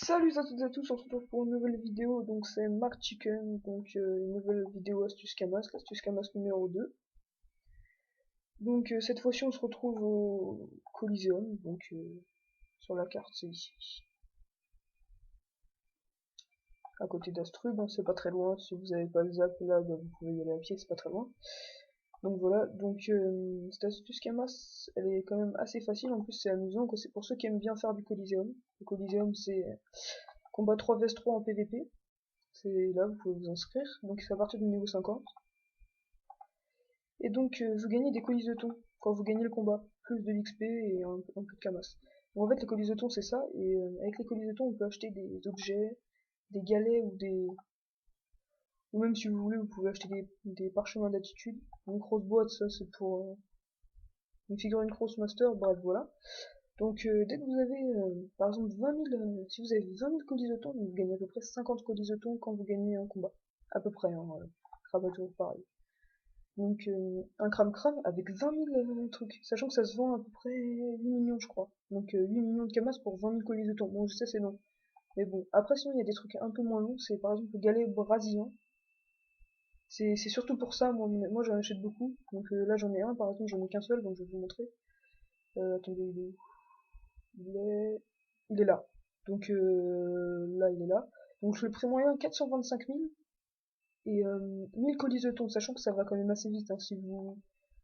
Salut à toutes et à tous, on se retrouve pour une nouvelle vidéo, donc c'est Mark Chicken, donc une nouvelle vidéo astuce Camas, l'astuce Camas numéro 2. Donc cette fois-ci on se retrouve au Coliseum, donc sur la carte c'est ici, à côté d'Astrub, hein, c'est pas très loin, si vous avez pas le zap là, bah, vous pouvez y aller à pied, c'est pas très loin. Donc voilà, donc cette astuce Camas, elle est quand même assez facile, en plus c'est amusant, c'est pour ceux qui aiment bien faire du Coliseum. Le Coliseum c'est combat 3 vs 3 en PvP. C'est là, vous pouvez vous inscrire, donc c'est à partir du niveau 50. Et donc vous gagnez des colis de thon quand vous gagnez le combat, plus de l'XP et un peu de camas. Donc en fait les colis de thon c'est ça, et avec les colis de thon on peut acheter des objets, des galets ou même si vous voulez vous pouvez acheter des parchemins d'attitude. Une grosse boîte ça c'est pour une figurine Cross Master, bref voilà. Donc dès que vous avez par exemple 20 000, si vous avez 20 000 colis de thon, vous gagnez à peu près 50 colis de thon quand vous gagnez un combat. À peu près, hein, ce sera pas toujours pareil. Donc un crame-crame avec 20 000 trucs, sachant que ça se vend à peu près 8 millions je crois. Donc 8 millions de camas pour 20 000 colis de thon. Bon je sais c'est long. Mais bon, après sinon il y a des trucs un peu moins longs, c'est par exemple le galet brasilien. C'est surtout pour ça, moi j'en achète beaucoup. Donc là j'en ai un, par exemple j'en ai qu'un seul, donc je vais vous montrer. Attendez, il est là. Donc là il est là. Donc le prix moyen 425 000 et 1000 colis de thon, sachant que ça va quand même assez vite, hein, si vous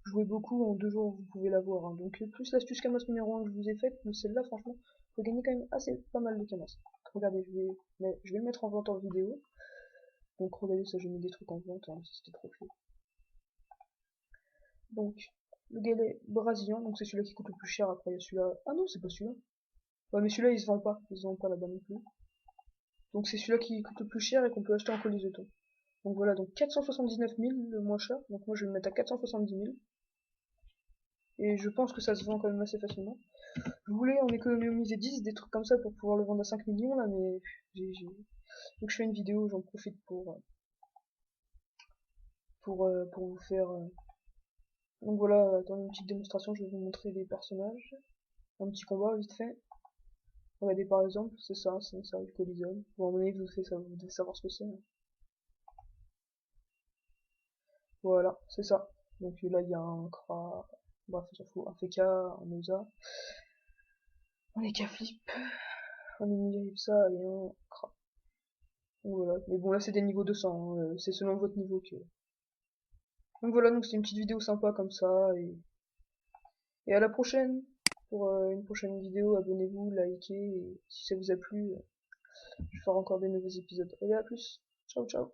jouez beaucoup, en 2 jours vous pouvez l'avoir. Hein. Donc plus l'astuce Camas numéro 1 que je vous ai faite, mais celle-là franchement, vous gagnez quand même assez pas mal de Camas. Regardez, je vais le mettre en vente en vidéo. Donc regardez ça, j'ai mis des trucs en vente, hein, c'était trop fait. Donc le galet brésilien, donc c'est celui-là qui coûte le plus cher, après il y a celui-là. Ah non, c'est pas celui-là. Ouais mais celui-là il se vend pas là-bas non plus. Donc c'est celui-là qui coûte le plus cher et qu'on peut acheter en colis de thon. Donc voilà, donc 479 000 le moins cher, donc moi je vais le mettre à 470 000. Et je pense que ça se vend quand même assez facilement. Je voulais en économiser 10, des trucs comme ça pour pouvoir le vendre à 5 millions là, mais donc je fais une vidéo, j'en profite pour vous faire. Donc voilà, attendez une petite démonstration, je vais vous montrer les personnages. Un petit combat vite fait. Regardez par exemple, c'est ça, le Coliseum. Bon, à mon avis, vous devez savoir ce que c'est. Hein. Voilà, c'est ça. Donc là, il y a un Kra. Bref, on s'en fout. Un FK, un Oza, un EK Flip, un ça et un Kra. Donc voilà. Mais bon, là, c'est des niveaux 200. Hein. C'est selon votre niveau que. Donc voilà, donc c'était une petite vidéo sympa comme ça. Et à la prochaine pour une prochaine vidéo. Abonnez-vous, likez. Et si ça vous a plu, je ferai encore des nouveaux épisodes. Allez, à plus. Ciao, ciao.